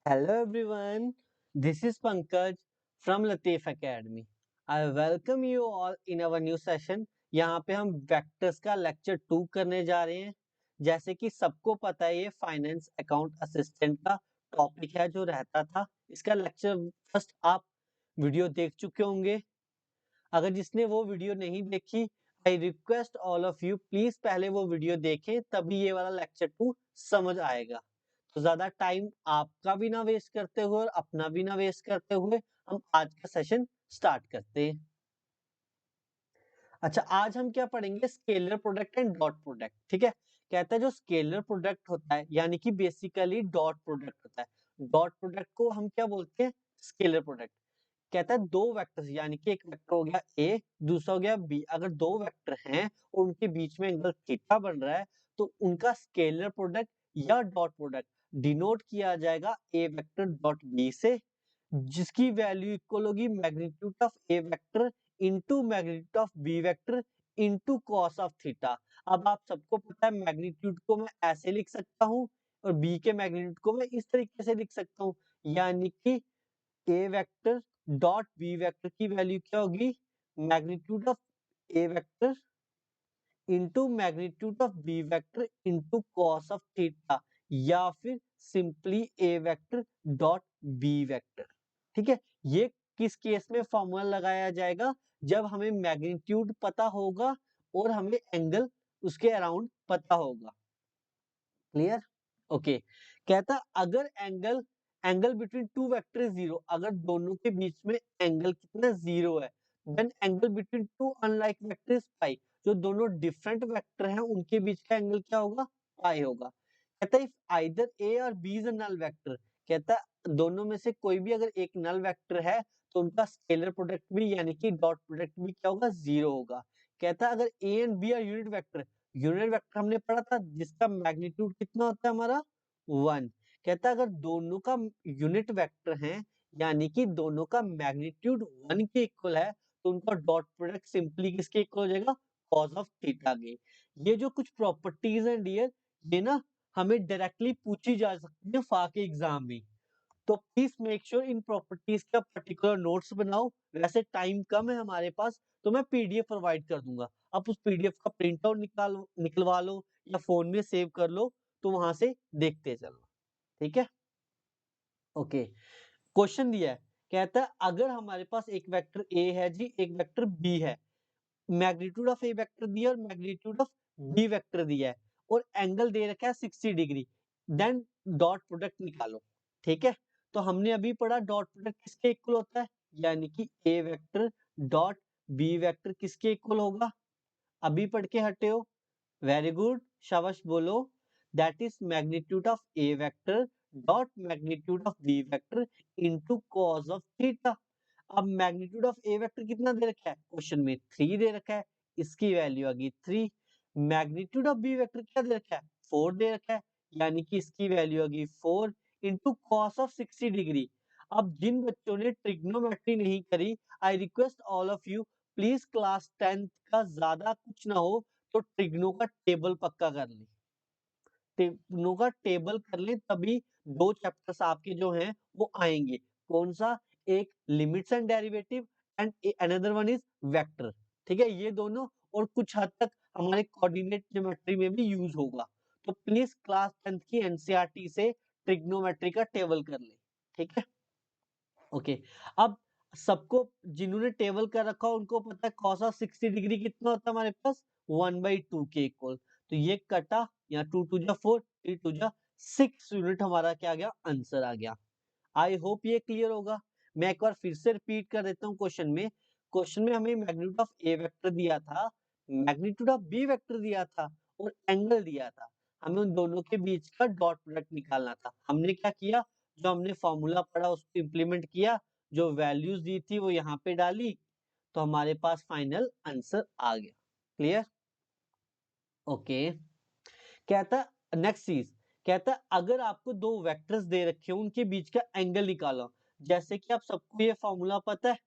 Hello everyone, this is Pankaj from Latif Academy. I welcome you all in our new session. यहाँ पे हम vectors का lecture 2 करने जा रहे हैं। जैसे कि सबको पता है ये फाइनेंस अकाउंट असिस्टेंट का टॉपिक है जो रहता था। इसका लेक्चर फर्स्ट आप वीडियो देख चुके होंगे। अगर जिसने वो वीडियो नहीं देखी, I request all of you please पहले वो वीडियो देखें, तभी ये वाला लेक्चर 2 समझ आएगा। तो ज्यादा टाइम आपका भी ना वेस्ट करते हुए और अपना भी ना वेस्ट करते हुए हम आज का सेशन स्टार्ट करते हैं। अच्छा, आज हम क्या पढ़ेंगे? Scalar product and dot product. ठीक है, कहता है जो स्केलर प्रोडक्ट होता है यानी कि बेसिकली डॉट प्रोडक्ट होता है। डॉट प्रोडक्ट को हम क्या बोलते हैं? Scalar product. कहता है दो वेक्टर्स यानी कि एक वेक्टर हो गया ए, दूसरा हो गया बी। अगर दो वेक्टर हैं और उनके बीच में एंगल थीटा बन रहा है तो उनका स्केलर प्रोडक्ट या डॉट प्रोडक्ट डिनोट किया जाएगा ए वेक्टर डॉट बी से, जिसकी वैल्यू इक्वल होगी magnitude of A vector into magnitude of B vector into cos of theta. अब आप सबको पता है मैग्नीट्यूड को मैं ऐसे लिख सकता हूँ और बी के मैग्नीट्यूड को मैं इस तरीके से लिख सकता हूँ, यानी कि A vector dot B vector की वैल्यू क्या होगी? Magnitude of A vector into magnitude of B vector into cos of theta, या फिर simply A vector dot B vector. ठीक है, ये किस केस में फॉर्मूला लगाया जाएगा? जब हमें मैग्नीट्यूड पता होगा और हमें एंगल उसके अराउंड पता होगा। क्लियर? ओके। कहता अगर angle angle between two vector is zero, अगर दोनों के बीच में एंगल कितना जीरो है, then angle between two unlike vector is pi. जो दोनों डिफरेंट वेक्टर हैं उनके बीच का एंगल क्या होगा? पाई होगा। कहता है इफ आइदर ए और B is a null vector, कहता है दोनों में से कोई भी अगर एक नल वेक्टर है तो उनका स्केलर प्रोडक्ट भी यानी कि डॉट प्रोडक्ट भी क्या होगा? जीरो होगा। कहता है अगर A and B are unit vector, unit vector हमने पढ़ा था जिसका मैग्नीट्यूड कितना होता है हमारा? 1। कहता है अगर दोनों का यूनिट वेक्टर है यानी कि दोनों का मैग्नीट्यूड 1 के इक्वल है तो उनका डॉट प्रोडक्ट सिंपली किसके इक्वल हो जाएगा? कॉस ऑफ थीटा के। ये जो कुछ प्रॉपर्टीज हैं डियर, ये ना हमें डायरेक्टली पूछी जा सकती है फा के एग्जाम में। तो please make sure in properties का पर्टिकुलर नोट्स बनाओ। वैसे टाइम कम है हमारे पास तो मैं पीडीएफ प्रोवाइड कर दूंगा। आप उस पीडीएफ का प्रिंट आउट निकलवा लो या फोन में सेव कर लो, तो वहां से देखते चलो। ठीक है, ओके। क्वेश्चन दिया है, कहता है अगर हमारे पास एक वेक्टर ए है जी, एक वेक्टर बी है, मैग्नीट्यूड ऑफ ए वेक्टर दिया और मैग्नीट्यूड ऑफ बी वेक्टर दिया है और एंगल दे रखा है 60 डिग्री, देन डॉट प्रोडक्ट निकालो। ठीक है, तो हमने अभी पढ़ा डॉट प्रोडक्ट किसके इक्वल होता है, यानी कि A vector dot B vector किसके इक्वल होगा? अभी पढ़ के हटे हो, वेरी गुड, शाबाश बोलो। That is magnitude of A vector dot magnitude of B vector into cos of theta. अब मैग्नीट्यूड ऑफ ए वेक्टर कितना दे रखा है क्वेश्चन में? 3 दे रखा है, इसकी वैल्यू आ गई 3। मैग्नीट्यूड ऑफ बी वेक्टर क्या दे रखा है? 4 दे रखा है, यानी कि इसकी वैल्यू आ गई 4 इंटू कॉस ऑफ 60 डिग्री। अब जिन बच्चों ने ट्रिग्नोमेट्री नहीं करी, I request all of you please class 10th का ज्यादा कुछ ना हो तो ट्रिग्नो का टेबल पक्का कर ले। ट्रिग्नो का टेबल कर ले, तभी दो चैप्टर्स आपके जो हैं वो आएंगे। कौन सा? एक limits and derivative and another one is vector. ठीक है, ये दोनों और कुछ हद तक हमारे कोऑर्डिनेट ज्योमेट्री में भी यूज होगा। तो प्लीज क्लास 10th की एनसीईआरटी से ट्रिग्नोमेट्री का टेबल कर ले। ठीक है, ओके। अब सबको जिन्होंने टेबल कर रखा हो उनको पता है cos ऑफ 60 डिग्री कितना होता है हमारे पास? 1/2 के इक्वल। तो ये कटा, या 2 टू जा 4, 3 टू जा 6 यूनिट हमारा क्या आ गया? आंसर आ गया। आई होप ये क्लियर होगा। मैं एक बार फिर से रिपीट कर देता हूँ। क्वेश्चन में हमें मैग्नीट्यूड ऑफ ए वेक्टर दिया था, मैग्नीट्यूड ऑफ बी वेक्टर दिया था और एंगल दिया था। हमें उन दोनों के बीच का डॉट प्रोडक्ट निकालना था। हमने क्या किया? जो हमने फॉर्मूला पढ़ा उसको इम्प्लीमेंट किया, जो वैल्यूज दी थी वो यहाँ पे डाली, तो हमारे पास फाइनल आंसर आ गया। क्लियर? ओके। कहता नेक्स्ट चीज, कहता अगर आपको दो वेक्टर्स दे रखे हो उनके बीच का एंगल निकालो। जैसे कि आप सबको ये फॉर्मूला पता है,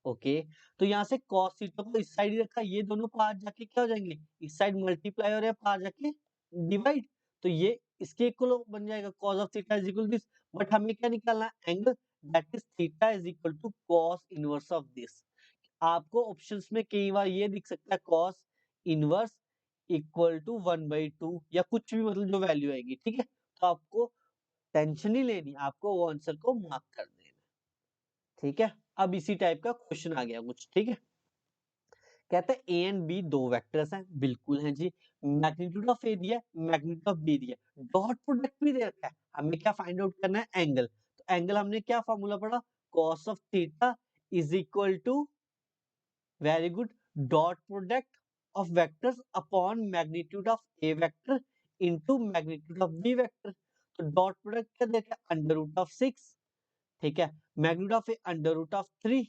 ओके। तो यहाँ से cos थीटा को इस साइड ही रखा, ये दोनों पार जाके क्या हो जाएंगे? इस साइड मल्टीप्लाई और पार जाके डिवाइड। तो ये इसके इक्वल बन जाएगा cos of theta is equal this, but हमें क्या निकालना है, angle, that is theta is equal to cos inverse of this. आपको ऑप्शंस में कई बार ये दिख सकता है cos इनवर्स इक्वल टू 1/2 या कुछ भी, मतलब जो वैल्यू आएगी, ठीक है। तो आपको टेंशन नहीं लेनी, आपको वो आंसर को मार्क कर देना, ठीक है। अब इसी टाइप का क्वेश्चन आ गया कुछ, ठीक है। कहते हैं ए एंड बी दो वेक्टर्स हैं, बिल्कुल हैं जी। मैग्नीट्यूड ऑफ ए दिया है, मैग्नीट्यूड ऑफ बी दिया है, डॉट प्रोडक्ट भी दे रखा है। हमें क्या फाइंड आउट करना है, एंगल। तो एंगल हमने क्या फॉर्मूला पढ़ा, cos of theta is equal to, very good, dot product of vectors upon magnitude of A vector into magnitude of B vector. तो डॉट प्रोडक्ट क्या देता है, अंडर रूट ऑफ 6, ठीक है। Magnitude of A under root of 3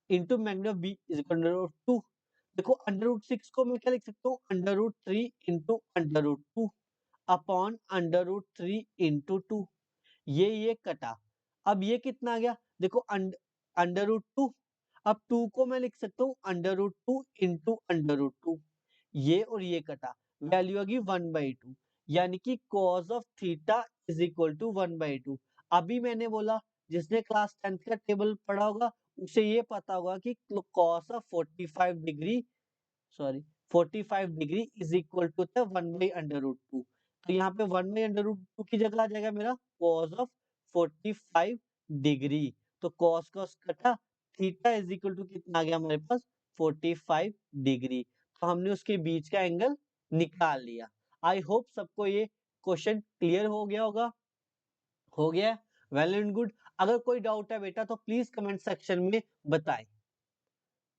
into magnitude of B is equal to 2। देखो under root 6 को मैं क्या लिख सकता हूँ, under root 3 into under root 2 upon under root 3 into 2। ये कटा, अब ये कितना आ गया, देखो अंडर रूट 2, अब 2 को मैं लिख सकता हूँ under root 2 into under root 2। ये और ये कटा, वैल्यू आ गई 1/2, यानी कि cos of theta is equal to 1/2। अभी मैंने बोला, जिसने क्लास 10th का टेबल पढ़ा होगा उसे ये पता होगा कि cos of 45 degree, sorry 45 degree is equal to होता है 1/√2। तो यहाँ पे 1/√2 की जगह आ जाएगा मेरा cos ऑफ 45 डिग्री। तो cos कटा, थीटा इज इक्वल टू कितना आ गया हमारे पास, 45 डिग्री। तो हमने उसके बीच का एंगल निकाल लिया। आई होप सबको ये क्वेश्चन क्लियर हो गया होगा। हो गया, वेल एंड गुड। अगर कोई डाउट है बेटा तो प्लीज कमेंट सेक्शन में बताएं,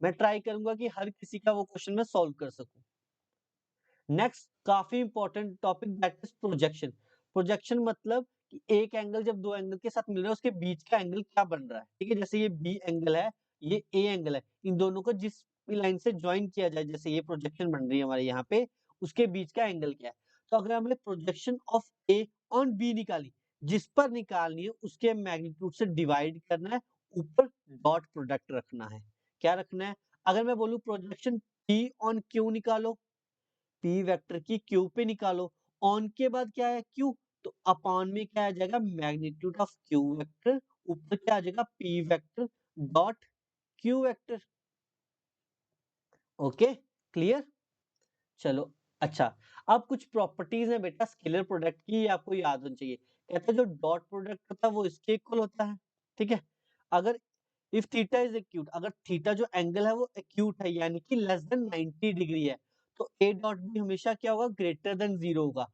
मैं ट्राई करूंगा कि हर किसी का वो क्वेश्चन मैं सॉल्व कर सकूं। नेक्स्ट काफी important topic, that is projection. Projection मतलब कि एक एंगल जब दो एंगल के साथ मिल रहा है उसके बीच का एंगल क्या बन रहा है, ठीक है। जैसे ये बी एंगल है, ये ए एंगल है, इन दोनों को जिस भी लाइन से ज्वाइन किया जाए, जैसे ये प्रोजेक्शन बन रही है हमारे यहाँ पे, उसके बीच का एंगल क्या है। तो अगर हमें projection of A on B निकाली, जिस पर निकालनी है उसके मैग्नीट्यूड से डिवाइड करना है, ऊपर डॉट प्रोडक्ट रखना है। क्या रखना है, अगर मैं बोलूं प्रोजेक्शन पी ऑन क्यू निकालो, पी वेक्टर की क्यू पे निकालो, ऑन के बाद क्या है क्यू, तो अपॉन में क्या आ जाएगा, मैग्नीट्यूड ऑफ क्यू वेक्टर, ऊपर क्या आ जाएगा, P vector dot Q vector. Okay, clear. चलो, अच्छा, अब कुछ प्रॉपर्टीज है बेटा स्केलर प्रोडक्ट की, ये आपको याद होनी चाहिए। कहते हैं जो डॉट प्रोडक्ट होता है वो इसके इक्वल होता है, ठीक है। अगर इफ थीटा इज एक्यूट, अगर थीटा जो एंगल है वो एक्यूट है, यानी कि लेस देन 90 डिग्री है, तो ए डॉट बी हमेशा क्या होगा, ग्रेटर देन 0 होगा।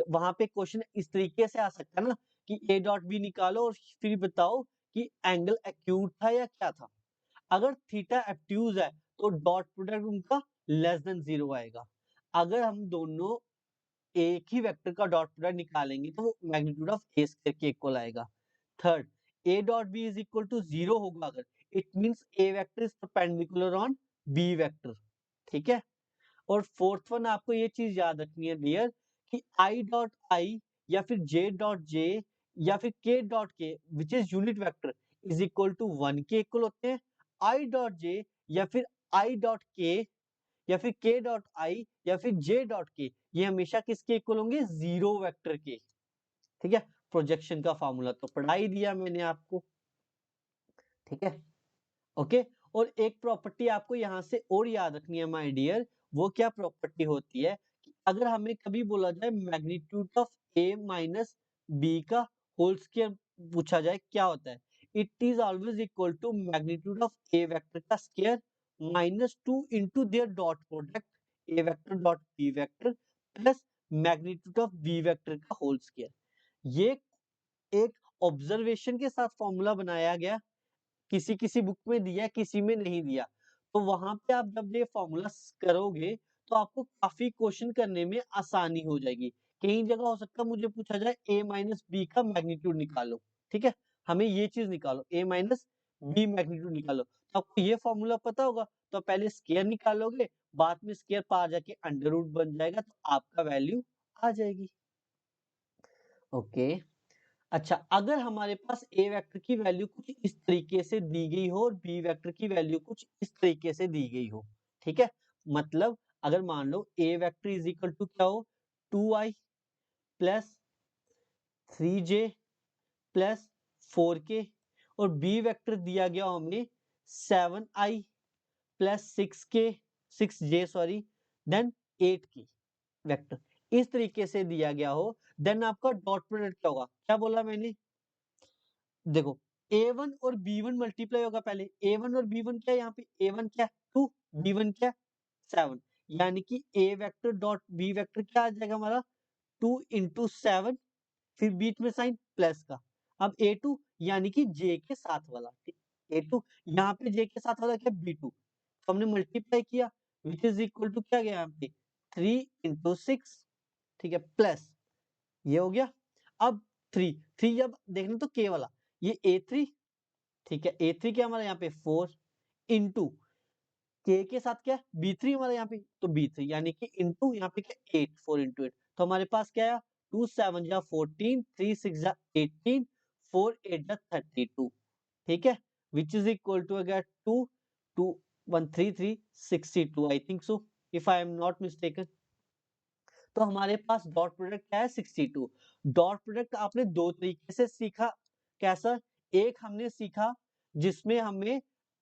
वहां पे क्वेश्चन इस तरीके से आ सकता है ना, कि ए डॉट बी निकालो और फिर बताओ कि एंगल एक्यूट था या क्या था। अगर थीटा एब्ट्यूज है तो डॉट प्रोडक्ट उनका लेस देन 0 आएगा। अगर हम दोनों एक ही वेक्टर का डॉट प्रोडक्ट निकालेंगे तो वो मैग्नीट्यूड ऑफ ए स्क्वायर के इक्वल आएगा। Third, A dot B is equal to 0 होगा अगर, it means A vector is perpendicular on B vector, ठीक है। और फोर्थ वन आपको ये चीज याद रखनी है डियर, कि आई डॉट आई या फिर जे डॉट जे या फिर K dot K which is unit vector is equal to 1 के इक्वल होते हैं। आई डॉट जे या फिर आई डॉट के या फिर के डॉट आई या फिर जे डॉट के, ये हमेशा किसके इक्वल होंगे, 0 वेक्टर के, ठीक है। प्रोजेक्शन का फॉर्मूला तो पढ़ा ही दिया मैंने आपको, ठीक है। ओके, और एक प्रॉपर्टी आपको यहाँ से और याद रखनी है माय डियर, वो क्या प्रॉपर्टी होती है कि अगर हमें कभी बोला जाए magnitude of A minus B का होल स्क्वायर पूछा जाए, क्या होता है, it is always equal to magnitude of A vector का square -2 into their dot product A vector dot B vector plus magnitude of B vector का whole square. ये एक ऑब्जर्वेशन के साथ फॉर्मूला बनाया गया, किसी किसी बुक में दिया किसी में नहीं दिया। तो वहां पे आप जब ये फॉर्मूला करोगे तो आपको काफी क्वेश्चन करने में आसानी हो जाएगी। कई जगह हो सकता है मुझे पूछा जाए ए माइनस बी का मैग्नीट्यूड निकालो, ठीक है, हमें ये चीज निकालो, ए माइनस बी मैग्नीट्यूड निकालो, तो आपको ये फॉर्मूला पता होगा, तो पहले स्क्वायर निकालोगे, बाद में स्क्वायर पार जाके अंडर रूट बन जाएगा, तो आपका वैल्यू आ जाएगी। ओके, अच्छा, अगर हमारे पास ए वेक्टर की वैल्यू कुछ इस तरीके से दी गई हो और बी वेक्टर की वैल्यू कुछ इस तरीके से दी गई हो, ठीक है, मतलब अगर मान लो ए वेक्टर इज इक्वल टू क्या हो, 2i plus 3j plus 4k, और बी वेक्टर दिया गया हमें 7i plus 6j sorry, then 8k vector, इस तरीके से दिया गया हो, देन आपका डॉट प्रोडक्ट क्या होगा? क्या बोला मैंने? देखो, a1 और b1 मल्टीप्लाई होगा पहले। a1 और b1 क्या है यहाँ पे? a1 क्या है? 2, b1 क्या है? 7, यानी कि a vector dot b vector क्या आ जाएगा हमारा? 2 इंटू 7, फिर बीच में साइन प्लस का। अब a2 यानी कि j के साथ वाला, a2 यहाँ पे j के साथ वाला क्या? b2, तो हमने मल्टीप्लाई किया, विच इज इक्वल टू क्या गया यहाँ पे? 3 इंटू 6, ठीक है, प्लस ये हो गया। अब 3 जब देखना तो k वाला, ये a3, ठीक है, a3 क्या हमारा यहाँ पे? 4 इंटू k के साथ क्या? b3 हमारा यहाँ पे, तो b3 यानी कि इंटू यहाँ पे क्या? 8, 4 इंटू 8, तो हमारे पास क्या आया? 2 7 जा 14, 3 6 जा 18, 4 8 जा 32, ठीक है, विच इज इक्वल टू अगर 2 2 1 3 3 62, I think so, if I am not mistaken. तो हमारे पास डॉट प्रोडक्ट क्या है? 62। डॉट प्रोडक्ट आपने दो तरीके से सीखा। कैसा? एक हमने सीखा जिसमें हमें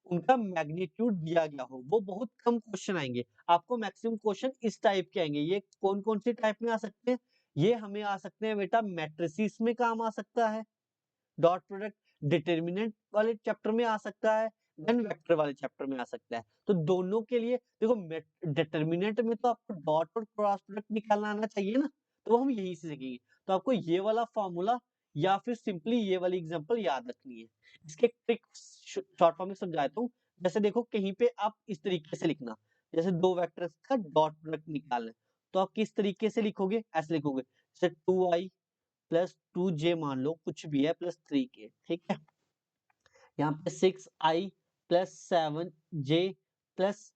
उनका मैग्नीट्यूड दिया गया हो, वो बहुत कम क्वेश्चन आएंगे, आपको मैक्सिमम क्वेश्चन इस टाइप के आएंगे। ये कौन कौन से टाइप में आ सकते हैं? ये हमें आ सकते हैं बेटा मैट्रिसेस में काम आ सकता है, डॉट प्रोडक्ट डिटर्मिनेंट वाले चैप्टर में आ सकता है, देन वेक्टर वाले चैप्टर में आ सकता है। तो दोनों के लिए देखो, डिटर्मिनेंट में तो आपको डॉट और क्रॉस प्रोडक्ट निकालना आना चाहिए ना, तो वो हम यही से सीखेंगे। तो आपको ये वाला फॉर्मूला या फिर सिंपली ये वाली एग्जांपल याद रखनी है। इसके ट्रिक शॉर्ट फॉर्म में समझाता हूँ। जैसे देखो, कहीं पे आप इस तरीके से लिखना, जैसे दो वेक्टर्स का डॉट प्रोडक्ट निकालना है, तो आप किस तरीके से लिखोगे? ऐसे लिखोगे, जैसे 2i प्लस 2j मान लो कुछ भी है, प्लस 3k, ठीक है, यहाँ पे 6i plus 7j plus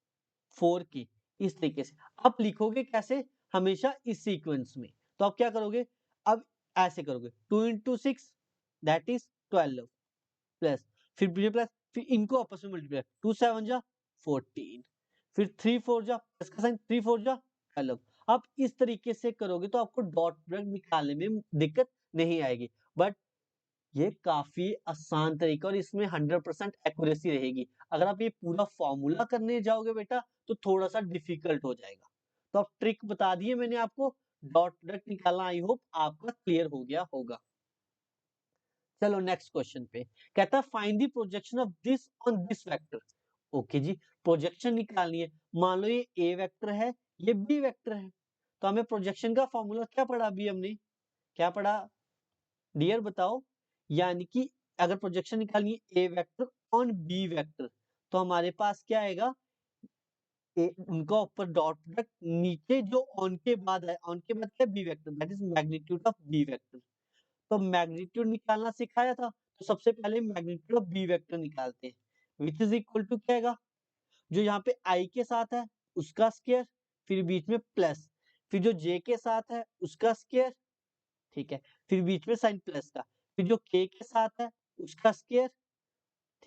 4k, इस तरीके से आप लिखोगे। कैसे? हमेशा इस सीक्वेंस में। तो आप क्या करोगे? अब ऐसे करोगे, 2 इंटू 6 दैट इज 12 प्लस, फिर प्लस, फिर इनको आपस में मल्टीप्लाई, 2 7 जा 14, फिर 3 4 जा प्लस का साइन, 3 4 जा 12। आप इस तरीके से करोगे तो आपको डॉट प्रोडक्ट निकालने में दिक्कत नहीं आएगी। बट ये काफी आसान तरीका और इसमें 100% एक्यूरेसी रहेगी। अगर आप ये पूरा फॉर्मूला करने जाओगे बेटा तो थोड़ा सा डिफिकल्ट हो जाएगा। तो अब ट्रिक बता दिए मैंने आपको, डॉट प्रोडक्ट निकालना आई होप आपका क्लियर हो गया होगा। चलो नेक्स्ट क्वेश्चन पे, कहता है find the projection of this on this vector. Okay जी, प्रोजेक्शन निकालनी है। मान लो ये ए वेक्टर है, ये बी वेक्टर है, तो हमें प्रोजेक्शन का फॉर्मूला क्या पढ़ा अभी हमने? क्या पढ़ा डियर बताओ? यानी कि अगर प्रोजेक्शन निकालनी है A vector on B vector, तो हमारे पास क्या आएगा? उनका ऊपर डॉट प्रोडक्ट, नीचे जो ऑन के बाद है, ऑन के बाद क्या? B vector, that is magnitude of B vector. तो मैग्नीट्यूड निकालना सिखाया था, तो सबसे पहले मैग्नीट्यूड ऑफ बी वेक्टर निकालते हैं, विच इज इक्वल टू क्या आएगा? जो यहाँ पे आई के साथ है उसका स्क्वायर, फिर बीच में प्लस, फिर जो जे के साथ है उसका स्क्वायर, ठीक है, फिर बीच में साइन प्लस का, फिर जो के साथ है उसका स्क्वायर,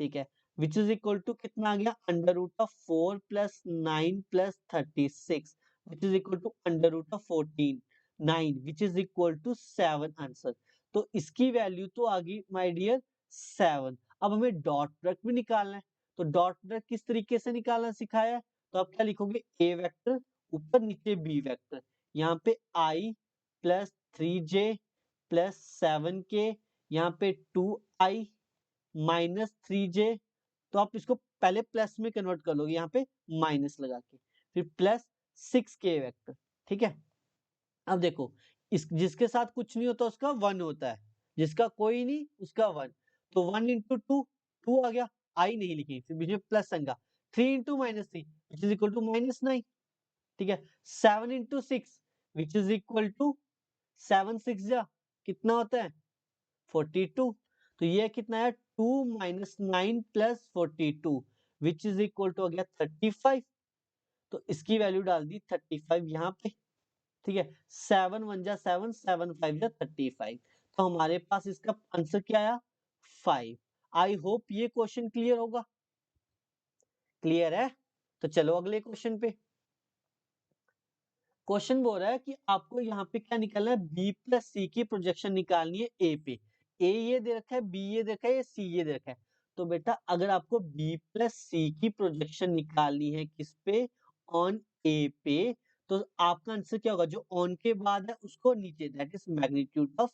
ठीक है, विच इज इक्वल टू कितना आ गया? Under root of 4 plus 9 plus 36, which is equal to under root of 14 9, which is equal to 7 answer. तो इसकी वैल्यू तो आ गई माय डियर 7। अब हमें डॉट प्रोडक्ट भी निकालना है, तो डॉट प्रोडक्ट किस तरीके से निकालना सिखाया है? तो आप क्या लिखोगे? ए वेक्टर ऊपर नीचे बी वेक्टर, यहाँ पे आई प्लस 3j प्लस 7k, यहाँ पे 2i -3j, तो आप इसको पहले प्लस में कन्वर्ट कर लोगे यहाँ पे माइनस लगा के, फिर प्लस 6k वेक्टर, ठीक है। अब देखो, इस जिसके साथ कुछ नहीं होता उसका 1 होता है, जिसका कोई नहीं उसका 1, तो 1 इंटू 2, 2 आ गया, आई नहीं लिखी, फिर बीच में प्लस साइन का, 3 into -3 which is equal to -9, ठीक है, 7 into 6 which is equal to 7 6 जा कितना होता है? 42, तो ये कितना है? 2 -9 plus 42 which is equal to हो गया 35। तो इसकी वैल्यू डाल दी 35 यहाँ पे, ठीक है, 7 1 जा 7, 7 5 जा 35, तो हमारे पास इसका आंसर क्या आया? 5। आई होप ये क्वेश्चन क्लियर होगा। क्लियर है? तो चलो अगले क्वेश्चन पे। क्वेश्चन बोल रहा है कि आपको यहाँ पे क्या निकालना है, बी प्लस सी की प्रोजेक्शन निकालनी है ए पे। ए ये दे रखा है, बी ये दे रखा है, सी ये दे रखा है। तो बेटा अगर आपको बी प्लस सी की प्रोजेक्शन निकालनी है किस पे, ऑन ए पे, तो आपका आंसर क्या होगा, जो ऑन के बाद है उसको नीचे, that is magnitude of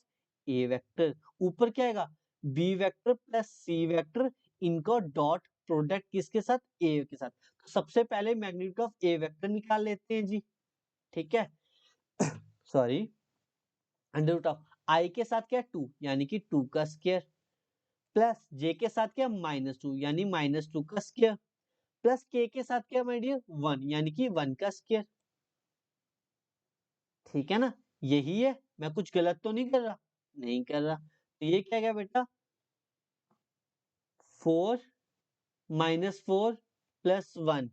A vector. ऊपर क्या आएगा, B vector plus C vector, इनका डॉट प्रोडक्ट किसके साथ, ए के साथ। तो सबसे पहले मैग्नीट्यूड ऑफ ए वेक्टर निकाल लेते हैं जी, ठीक है। सॉरी, अंडर रूट ऑफ आई के साथ क्या, 2 यानी कि 2 का स्क्वायर, प्लस जे के साथ क्या, -2 यानी -2 का स्क्वायर, प्लस के साथ क्या माय डियर, 1 यानी कि 1 का स्क्वायर। ठीक है ना, यही है, मैं कुछ गलत तो नहीं कर रहा, नहीं कर रहा। तो ये क्या गया बेटा, 4 -4 plus 1,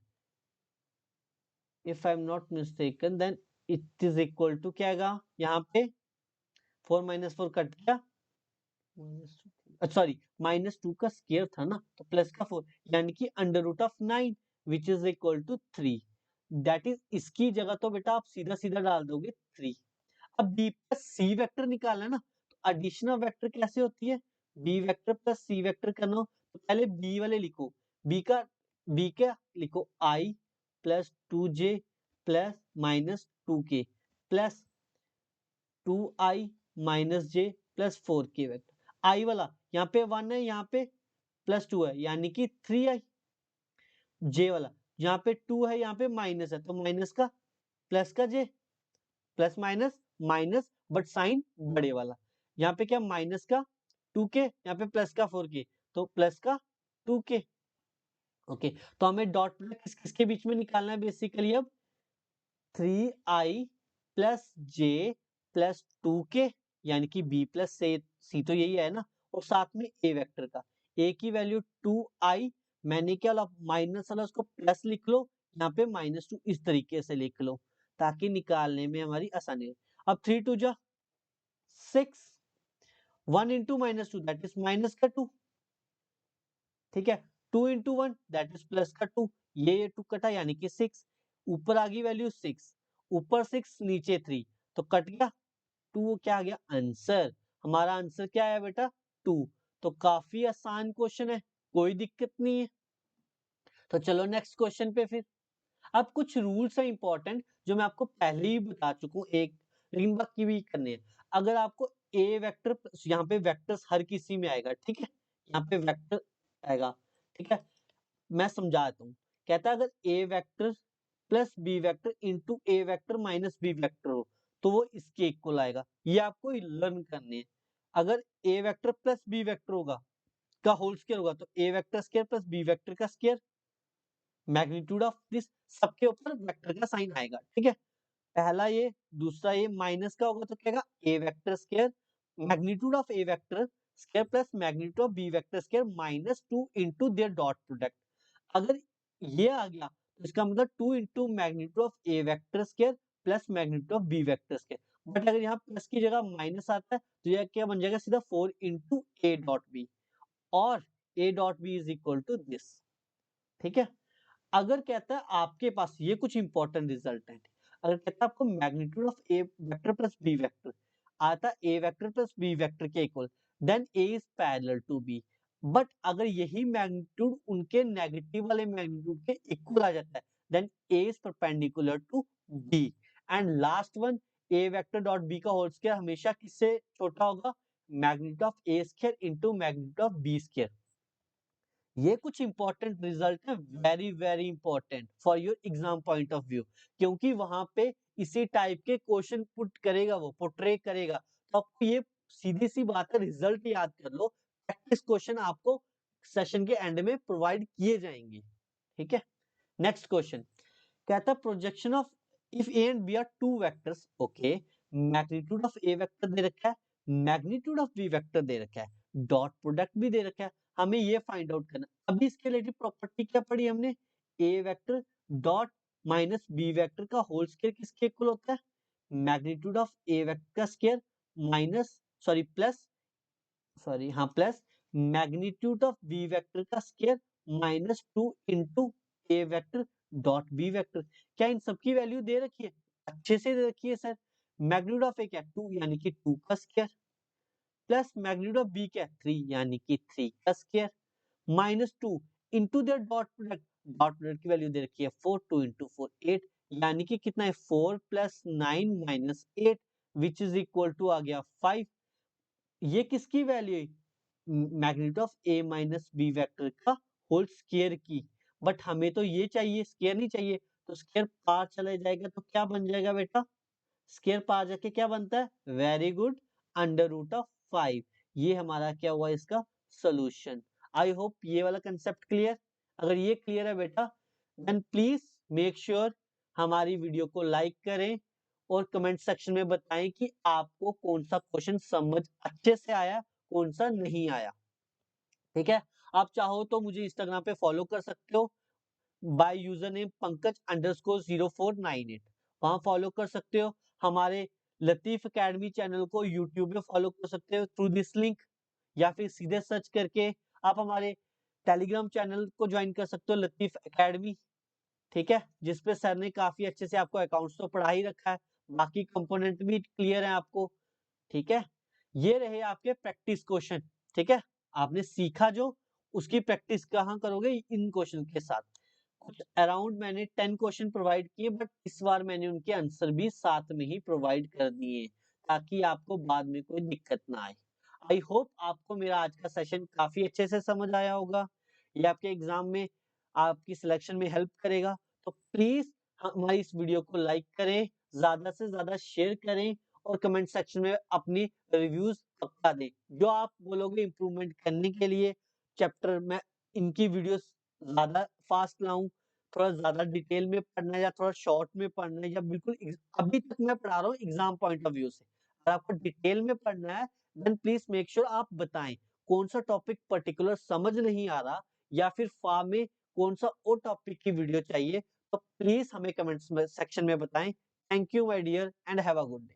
if I am not mistaken then it is equal to क्या आएगा यहाँ पे, 4 -4 कट गया, सॉरी -2 का स्क्वायर था ना, तो प्लस का 4 यानी कि under root of 9 which is equal to 3। That is, इसकी जगह तो बेटा आप सीधा सीधा डाल दोगे 3। अब बी प्लस सी वेक्टर निकालना है ना, तो एडिशन ऑफ वेक्टर कैसे होती है, B vector plus C vector करना हो तो पहले बी वाले लिखो, बी का लिखो i plus 2j plus -2k plus 2i -j plus 4k vector. I वाला यहाँ पे 1 है, यहाँ पे +2 है यानी कि 3i। जे वाला यहाँ पे 2 है, यहाँ पे माइनस है, तो माइनस का प्लस का j, plus minus minus, but sign बड़े वाला। यहाँ पे क्या, माइनस का 2k, यहाँ पे प्लस का 4k, तो प्लस का 2k। ओके, तो हमें डॉट प्रोडक्ट किस किसके बीच में निकालना है बेसिकली, अब 3i प्लस जे प्लस 2k यानी कि b प्लस सी तो यही है ना, और साथ में a वेक्टर का, a की वैल्यू 2i, मैंने क्या माइनस वाला उसको प्लस लिख लो, यहाँ पे -2 इस तरीके से लिख लो ताकि निकालने में हमारी आसानी है। अब 3 2 जा 6, 1 इंटू -2 दैट इज माइनस का 2, ठीक है, 2 इंटू 1 दैट इज प्लस का 2, ये 2 कटा यानी कि 6, ऊपर आ गई वैल्यू 6, ऊपर 6 नीचे 3, तो कट गया 2, क्या आ गया आंसर, हमारा आंसर क्या है बेटा 2। तो काफी आसान क्वेश्चन है, कोई दिक्कत नहीं है। तो चलो नेक्स्ट क्वेश्चन पे फिर। अब कुछ रूल्स है इंपॉर्टेंट जो मैं आपको पहले ही बता चुका हूँ, एक लेकिन बाकी भी करने हैं। अगर आपको ए वेक्टर, यहाँ पे वेक्टर्स हर किसी में आएगा, ठीक है, यहाँ पे वेक्टर आएगा, ठीक है, मैं समझा देता हूँ। कहता है अगर A vector plus B vector into A vector minus B vector हो तो वो इसके इक्वल आएगा, ये आपको लर्न करने है। अगर A vector plus B vector होगा का होल स्क्वायर होगा तो A vector square plus B vector का स्क्वायर, मैग्नीट्यूड ऑफ दिस, सबके ऊपर वेक्टर का साइन आएगा, ठीक है। पहला ये, दूसरा ये माइनस का होगा तो क्या A vector square magnitude of A vector square plus magnitude of B vector square -2 into their dot product. अगर ये आ गया तो इसका मतलब 2 into magnitude of A vector square plus magnitude of B vector square. But अगर यहाँ plus की जगह माइनस आता है तो यह क्या बन जाएगा, सीधा 4 इंटू ए डॉट बी, और A dot B is equal to this, ठीक है। अगर कहता है आपके पास ये कुछ इंपॉर्टेंट रिजल्ट है, अगर कहता है आपको magnitude of A vector plus B vector आता है A vector plus B vector के equal, then A is parallel to B. But अगर यही मैग्नीट्यूड उनके नेगेटिव वाले मैग्नीट्यूड के इक्वल आ जाता है, then A is perpendicular to B. And last one, A vector dot B का होल स्क्वायर हमेशा किससे छोटा होगा, magnitude of A square into magnitude of B square. ये कुछ इंपॉर्टेंट रिजल्ट है, very very important for your exam point of view, क्योंकि वहां पे इसी टाइप के क्वेश्चन पुट करेगा, वो पोर्ट्रे करेगा। तो आपको ये सीधी सी बात है, रिजल्ट याद कर लो, प्रैक्टिस क्वेश्चन आपको सेशन के एंड में प्रोवाइड किए जाएंगे, ठीक है। नेक्स्ट क्वेश्चन कहता है projection of if A and B are two vectors, okay, magnitude of A vector दे रखा है, मैग्नीट्यूड ऑफ बी वेक्टर दे रखा है, डॉट प्रोडक्ट भी दे रखा है, हमें ये फाइंड आउट करना। अभी इसके रिलेटेड प्रॉपर्टी क्या पढ़ी हमने, a vector dot minus B vector का होल स्क्वायर किसके इक्वल होता है, मैग्नीट्यूड ऑफ ए वेक्टर का square minus, sorry plus, sorry हाँ plus magnitude of B vector का स्क्वायर -2 इंटू ए वेक्टर डॉट बी वेक्टर। क्या इन सबकी वैल्यू दे रखी है, अच्छे से रखिए सर। मैग्नीट्यूड ऑफ ए क्या है 2 यानी कि 2 का square plus magnitude of B क्या है 3 यानी कि 3 का square minus 2 into their dot product की वैल्यू दे रखी है 4 2 इंटू 4 8 यानी कि कितना है 4 plus 9 minus 8 which is equal to आ गया 5। ये किसकी वैल्यू है? Magnitude of A minus B vector का होल स्क्वायर की। बट हमें तो ये चाहिए, स्क्वायर नहीं चाहिए। तो स्क्वायर पार चला जाएगा तो क्या बन जाएगा बेटा? स्क्वायर पार जाके क्या बनता है? Very good, under root of 5। ये हमारा क्या हुआ इसका सोल्यूशन। आई होप ये वाला कंसेप्ट क्लियर। अगर ये क्लियर है बेटा देन प्लीज मेक श्योर हमारी वीडियो को लाइक करें और कमेंट सेक्शन में बताएं कि आपको कौन सा क्वेश्चन समझ अच्छे से आया, कौन सा नहीं आया। ठीक है, आप चाहो तो मुझे इंस्टाग्राम पे फॉलो कर सकते हो बाय यूजर नेम पंकज_0498। वहां फॉलो कर सकते हो। हमारे लतीफ एकेडमी चैनल को यूट्यूब पे फॉलो कर सकते हो थ्रू दिस लिंक, या फिर सीधे सर्च करके आप हमारे टेलीग्राम चैनल को ज्वाइन कर सकते हो लतीफ एकेडमी। ठीक है, जिसपे सर ने काफी अच्छे से आपको अकाउंट्स तो पढ़ा ही रखा है, बाकी कंपोनेंट भी क्लियर है आपको। ठीक है, ये रहे आपके प्रैक्टिस क्वेश्चन। ठीक है, आपने सीखा जो उसकी प्रैक्टिस कहाँ करोगे? इन क्वेश्चन के साथ। कुछ अराउंड मैंने 10 क्वेश्चन प्रोवाइड किए बट इस बार मैंने उनके आंसर भी साथ में ही प्रोवाइड कर दिए ताकि आपको बाद में कोई दिक्कत ना आए। आई होप आपको मेरा आज का सेशन काफी अच्छे से समझ आया होगा। ये आपके एग्जाम में आपकी सिलेक्शन में हेल्प करेगा। तो प्लीज हमारी इस वीडियो को लाइक करें, ज्यादा से ज्यादा शेयर करें और कमेंट सेक्शन में अपनी रिव्यूज पक्का दें। जो आप बोलोगे इम्प्रूवमेंट करने के लिए चैप्टर में इनकी वीडियोस ज्यादा फास्ट लाऊं, थोड़ा ज्यादा डिटेल में पढ़ना है या थोड़ा शॉर्ट में पढ़ना है या बिल्कुल अभी तक मैं पढ़ा रहा हूँ एग्जाम पॉइंट ऑफ व्यू से। अगर आपको डिटेल में पढ़ना है देन प्लीज मेक श्योर आप बताएं कौन सा टॉपिक पर्टिकुलर समझ नहीं आ रहा या फिर फा में कौन सा और टॉपिक की वीडियो चाहिए। तो प्लीज हमें कमेंट्स सेक्शन में बताएं। Thank you my dear and have a good day.